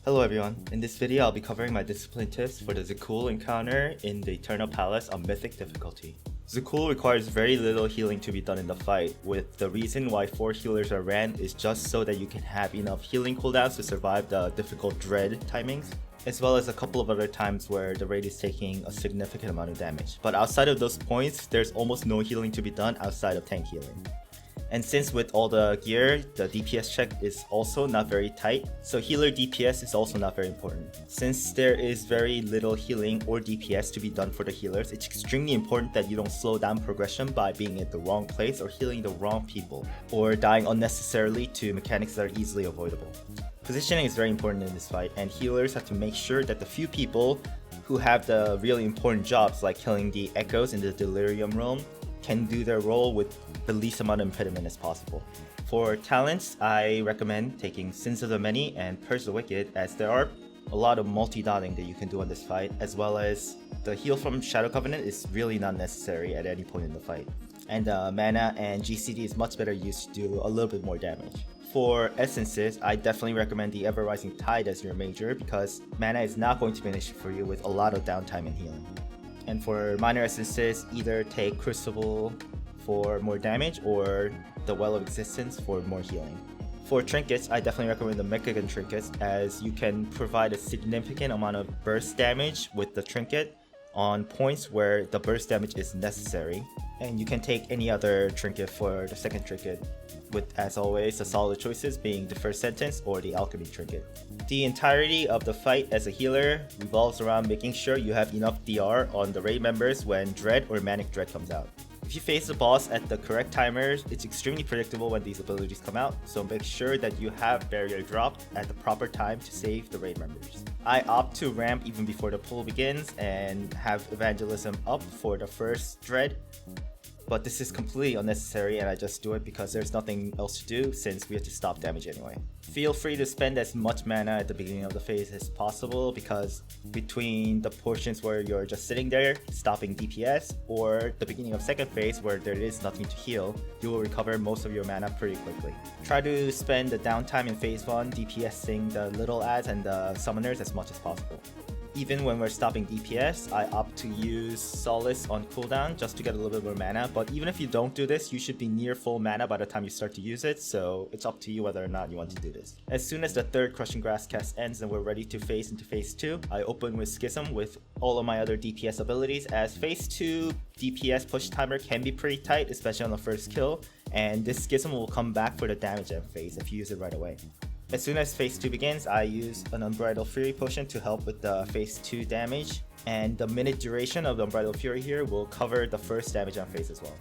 Hello everyone, in this video I'll be covering my discipline tips for the Za'qul encounter in the Eternal Palace on Mythic difficulty. Za'qul requires very little healing to be done in the fight, with the reason why 4 healers are ran is just so that you can have enough healing cooldowns to survive the difficult dread timings, as well as a couple of other times where the raid is taking a significant amount of damage. But outside of those points, there's almost no healing to be done outside of tank healing. And since with all the gear, the DPS check is also not very tight, so healer DPS is also not very important. Since there is very little healing or DPS to be done for the healers, it's extremely important that you don't slow down progression by being in the wrong place or healing the wrong people, or dying unnecessarily to mechanics that are easily avoidable. Positioning is very important in this fight, and healers have to make sure that the few people who have the really important jobs like killing the echoes in the delirium realm can do their role with the least amount of impediment as possible. For talents, I recommend taking Sins of the Many and Purge the Wicked, as there are a lot of multi-dotting that you can do on this fight, as well as the heal from Shadow Covenant is really not necessary at any point in the fight. And mana and GCD is much better used to do a little bit more damage. For essences, I definitely recommend the Ever Rising Tide as your major, because mana is not going to be an issue for you with a lot of downtime and healing. And for minor essences, either take Crucible for more damage or the Well of Existence for more healing. For trinkets, I definitely recommend the Mechagon trinkets, as you can provide a significant amount of burst damage with the trinket on points where the burst damage is necessary. And you can take any other trinket for the second trinket, with, as always, the solid choices being the First Sentence or the Alchemy trinket. The entirety of the fight as a healer revolves around making sure you have enough DR on the raid members when Dread or Manic Dread comes out. If you face the boss at the correct timers, it's extremely predictable when these abilities come out, so make sure that you have barrier dropped at the proper time to save the raid members. I opt to ramp even before the pull begins and have Evangelism up for the first Dread, but this is completely unnecessary and I just do it because there's nothing else to do since we have to stop damage anyway. Feel free to spend as much mana at the beginning of the phase as possible, because between the portions where you're just sitting there stopping DPS or the beginning of second phase where there is nothing to heal, you will recover most of your mana pretty quickly. Try to spend the downtime in phase 1 DPSing the little ads and the summoners as much as possible. Even when we're stopping DPS, I opt to use Solace on cooldown just to get a little bit more mana, but even if you don't do this, you should be near full mana by the time you start to use it, so it's up to you whether or not you want to do this. As soon as the third Crushing Grass cast ends and we're ready to phase into phase 2, I open with Schism with all of my other DPS abilities, as phase 2 DPS push timer can be pretty tight, especially on the first kill, and this Schism will come back for the damage end phase if you use it right away. As soon as phase 2 begins, I use an Unbridled Fury potion to help with the phase 2 damage, and the minute duration of the Unbridled Fury here will cover the first damage on phase as well.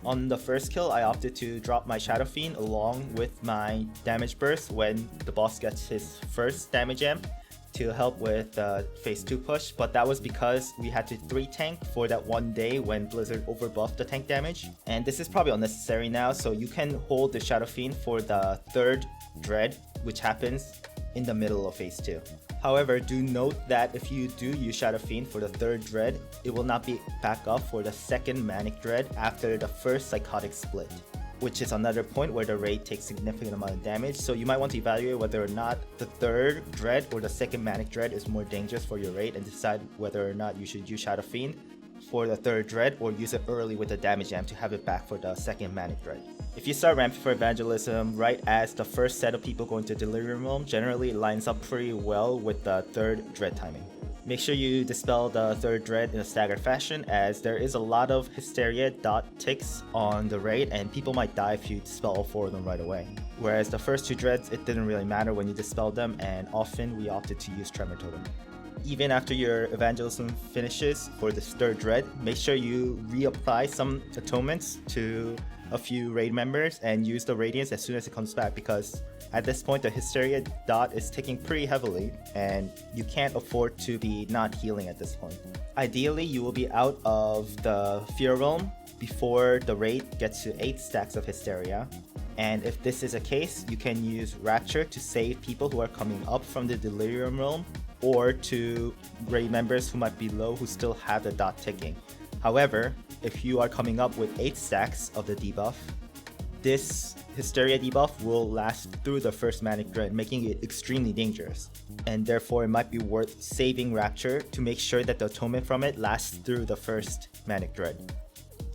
On the first kill, I opted to drop my Shadow Fiend along with my damage burst when the boss gets his first damage amp to help with the phase 2 push, but that was because we had to 3 tank for that one day when Blizzard overbuffed the tank damage. And this is probably unnecessary now, so you can hold the Shadow Fiend for the third Dread, which happens in the middle of phase 2. However, do note that if you do use Shadow Fiend for the third Dread, it will not be back up for the second Manic Dread after the first Psychotic split, which is another point where the raid takes significant amount of damage, so you might want to evaluate whether or not the third Dread or the second Manic Dread is more dangerous for your raid and decide whether or not you should use Shadow Fiend for the third Dread or use it early with the damage amp to have it back for the second Manic Dread. If you start ramping for Evangelism right as the first set of people go into Delirium Realm, generally it lines up pretty well with the third Dread timing. Make sure you dispel the third Dread in a staggered fashion, as there is a lot of Hysteria dot ticks on the raid and people might die if you dispel all 4 of them right away. Whereas the first 2 Dreads, it didn't really matter when you dispelled them, and often we opted to use Tremor Totem. Even after your Evangelism finishes for this third Dread, make sure you reapply some atonements to a few raid members and use the Radiance as soon as it comes back, because at this point the Hysteria dot is ticking pretty heavily and you can't afford to be not healing at this point. Ideally, you will be out of the Fear Realm before the raid gets to 8 stacks of Hysteria, and if this is a case, you can use Rapture to save people who are coming up from the Delirium Realm, or to raid members who might be low who still have the dot ticking. However, if you are coming up with 8 stacks of the debuff, This Hysteria debuff will last through the first Manic Dread, making it extremely dangerous, and therefore it might be worth saving Rapture to make sure that the atonement from it lasts through the first Manic Dread.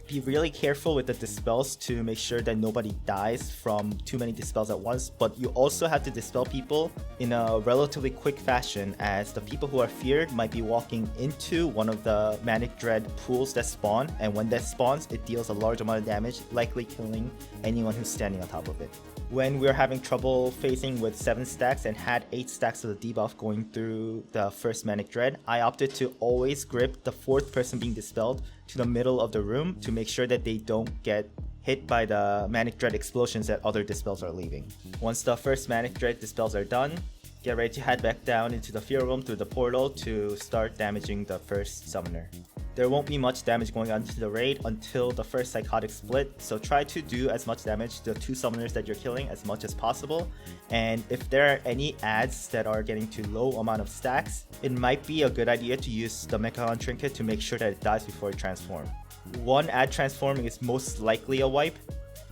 Be really careful with the dispels to make sure that nobody dies from too many dispels at once, but you also have to dispel people in a relatively quick fashion, as the people who are feared might be walking into one of the Manic Dread pools that spawn, and when that spawns, it deals a large amount of damage, likely killing anyone who's standing on top of it. When we were having trouble facing with 7 stacks and had 8 stacks of the debuff going through the first Manic Dread, I opted to always grip the 4th person being dispelled to the middle of the room to make sure that they don't get hit by the Manic Dread explosions that other dispels are leaving. Once the first Manic Dread dispels are done, get ready to head back down into the Fear Room through the portal to start damaging the first summoner. There won't be much damage going on into the raid until the first Psychotic split, so try to do as much damage to the 2 summoners that you're killing as much as possible, and if there are any adds that are getting to low amount of stacks, it might be a good idea to use the Mechagon Trinket to make sure that it dies before it transforms. 1 add transforming is most likely a wipe,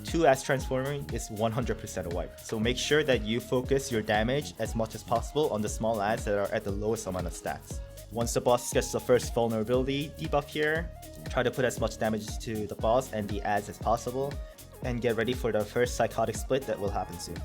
2 as transforming is 100% a wipe, so make sure that you focus your damage as much as possible on the small adds that are at the lowest amount of stacks. Once the boss gets the first vulnerability debuff here, try to put as much damage to the boss and the adds as possible, and get ready for the first Psychotic split that will happen soon.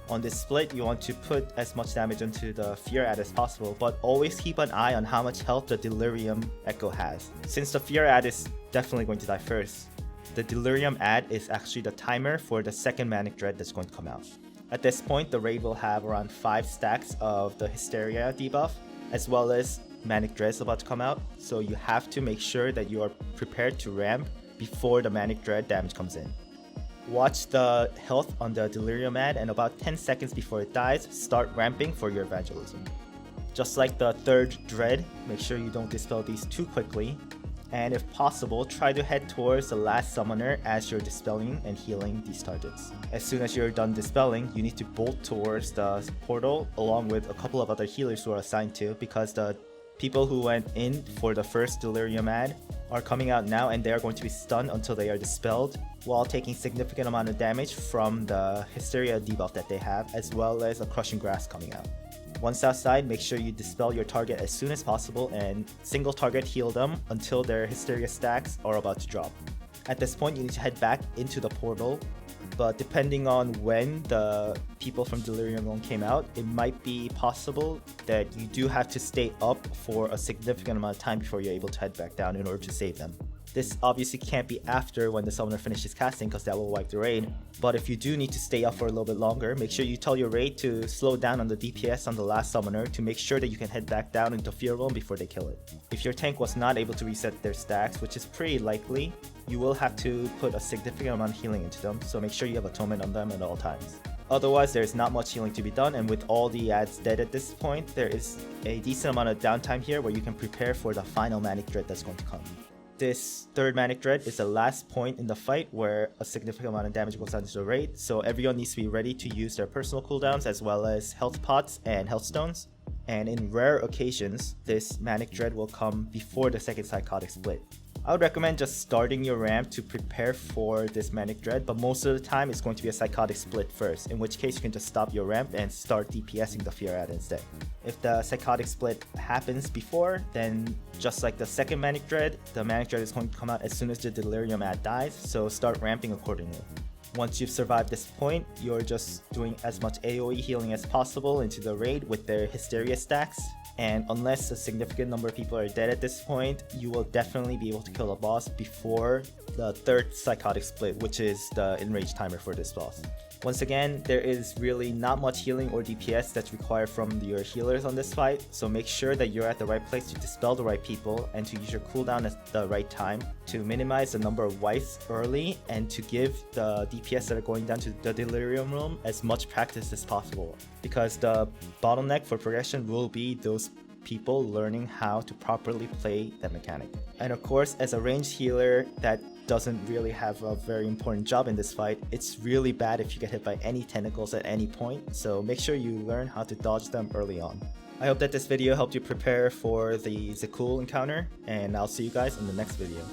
On this split, you want to put as much damage into the Fear add as possible, but always keep an eye on how much health the Delirium Echo has. Since the Fear add is definitely going to die first, the Delirium add is actually the timer for the second Manic Dread that's going to come out. At this point, the raid will have around 5 stacks of the Hysteria debuff, as well as Manic Dread is about to come out, so you have to make sure that you are prepared to ramp before the Manic Dread damage comes in. Watch the health on the Delirium ad, and about 10 seconds before it dies, start ramping for your evangelism. Just like the third Dread, make sure you don't dispel these too quickly, and if possible, try to head towards the last summoner as you're dispelling and healing these targets. As soon as you're done dispelling, you need to bolt towards the portal along with a couple of other healers who are assigned to, because the people who went in for the first Delirium ad are coming out now, and they are going to be stunned until they are dispelled, while taking significant amount of damage from the Hysteria debuff that they have, as well as a Crushing Grass coming out. Once outside, make sure you dispel your target as soon as possible and single target heal them until their Hysteria stacks are about to drop. At this point, you need to head back into the portal, but depending on when the people from Delirium 1 came out, it might be possible that you do have to stay up for a significant amount of time before you're able to head back down in order to save them. This obviously can't be after when the summoner finishes casting, because that will wipe the raid, but if you do need to stay up for a little bit longer, make sure you tell your raid to slow down on the DPS on the last summoner to make sure that you can head back down into Fear Realm before they kill it. If your tank was not able to reset their stacks, which is pretty likely, you will have to put a significant amount of healing into them, so make sure you have atonement on them at all times. Otherwise, there's not much healing to be done, and with all the adds dead at this point, there is a decent amount of downtime here where you can prepare for the final Manic Dread that's going to come. This third Manic Dread is the last point in the fight where a significant amount of damage goes on to the raid, so everyone needs to be ready to use their personal cooldowns as well as health pots and health stones. And in rare occasions, this Manic Dread will come before the second Psychotic split. I would recommend just starting your ramp to prepare for this Manic Dread, but most of the time it's going to be a Psychotic split first, in which case you can just stop your ramp and start DPSing the Fear ad instead. If the Psychotic split happens before, then just like the second Manic Dread, the Manic Dread is going to come out as soon as the Delirium ad dies, so start ramping accordingly. Once you've survived this point, you're just doing as much AoE healing as possible into the raid with their Hysteria stacks, and unless a significant number of people are dead at this point, you will definitely be able to kill the boss before the third Psychotic split, which is the enrage timer for this boss. Once again, there is really not much healing or DPS that's required from your healers on this fight, so make sure that you're at the right place to dispel the right people and to use your cooldown at the right time to minimize the number of wipes early and to give the DPS that are going down to the Delirium Room as much practice as possible, because the bottleneck for progression will be those people learning how to properly play that mechanic. And of course, as a ranged healer that doesn't really have a very important job in this fight, it's really bad if you get hit by any tentacles at any point, so make sure you learn how to dodge them early on. I hope that this video helped you prepare for the Za'qul encounter, and I'll see you guys in the next video.